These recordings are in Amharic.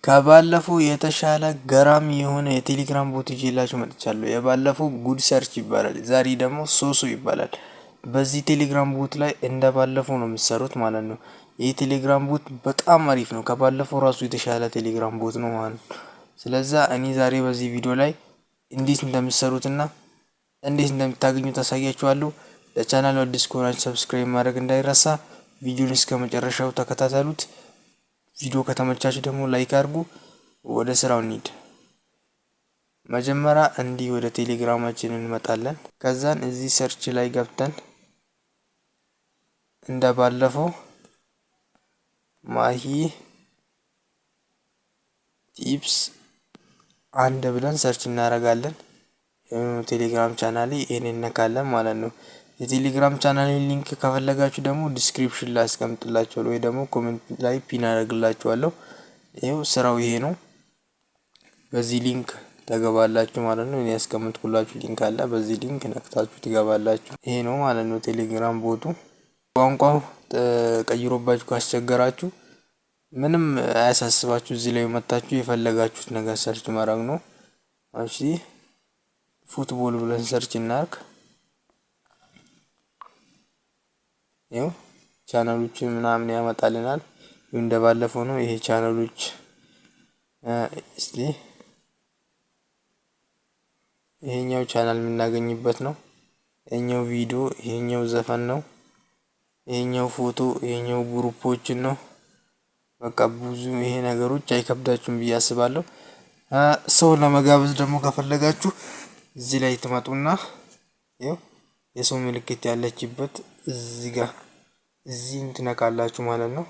ከባለፈው የተሻለ ገራሚ የሆነ የቴሌግራም ቦት ይዤላችሁ መጥቻለሁ። የባለፈው ጉድ ሰርች ይባላል፣ ዛሬ ደግሞ ሶሶ ይባላል። በዚህ ቴሌግራም ቦት ላይ እንደባለፈው ነው የምትሰሩት ማለት ነው። ይህ ቴሌግራም ቦት በጣም አሪፍ ነው፣ ከባለፈው ራሱ የተሻለ ቴሌግራም ቦት ነው ማለት ነው። ስለዛ እኔ ዛሬ በዚህ ቪዲዮ ላይ እንዴት እንደምትሰሩትና እንዴት እንደምታገኙ ታሳያችኋለሁ። ለቻናሉ አዲስ ከሆናችሁ ሰብስክራይብ ማድረግ እንዳይረሳ። ቪዲዮን እስከ መጨረሻው ተከታተሉት። ቪዲዮ ከተመቻችሁ ደግሞ ላይክ አድርጉ። ወደ ስራው እንሂድ። መጀመሪያ እንዲህ ወደ ቴሌግራማችን እንመጣለን። ከዛን እዚህ ሰርች ላይ ገብተን እንደባለፈው ማሂ ቲፕስ አንድ ብለን ሰርች እናደርጋለን። ቴሌግራም ቻናሌ ይሄን እንነካለን ማለት ነው። የቴሌግራም ቻናሌ ሊንክ ከፈለጋችሁ ደግሞ ዲስክሪፕሽን ላይ አስቀምጥላችኋለሁ ወይ ደግሞ ኮሜንት ላይ ፒን አደርግላችኋለሁ። ይሄው ስራው ይሄ ነው። በዚህ ሊንክ ተገባላችሁ ማለት ነው። እኔ ያስቀምጥኩላችሁ ሊንክ አለ፣ በዚህ ሊንክ ነክታችሁ ትገባላችሁ። ይሄ ነው ማለት ነው ቴሌግራም ቦቱ። ቋንቋው ቀይሮባችሁ ካስቸገራችሁ ምንም አያሳስባችሁ፣ እዚህ ላይ መታችሁ የፈለጋችሁት ነገር ሰርች ማድረግ ነው። እሺ ፉትቦል ብለን ሰርች እናርክ። ይሄው ቻናሎችን ምናምን ያመጣልናል። እንደባለፈው ነው ይሄ ቻናሎች። እስቲ ይሄኛው ቻናል የምናገኝበት ነው። ይሄኛው ቪዲዮ፣ ይሄኛው ዘፈን ነው። ይሄኛው ፎቶ፣ ይሄኛው ግሩፖችን ነው። በቃ ብዙ ይሄ ነገሮች አይከብዳችሁም ብዬ አስባለሁ። ሰው ለመጋበዝ ደግሞ ከፈለጋችሁ እዚህ ላይ ትመጡና ይሄው የሰው ምልክት ያለችበት እዚህ ጋር እዚህ እንትነካላችሁ ማለት ነው።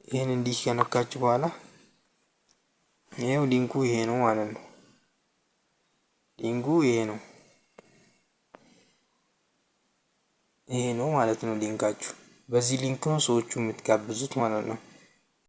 ይሄን እንዲህ ከነካችሁ በኋላ ይሄው ሊንኩ ይሄ ነው ማለት ነው። ሊንኩ ይሄ ነው ማለት ነው ሊንካችሁ። በዚህ ሊንክ ነው ሰዎቹ የምትጋብዙት ማለት ነው።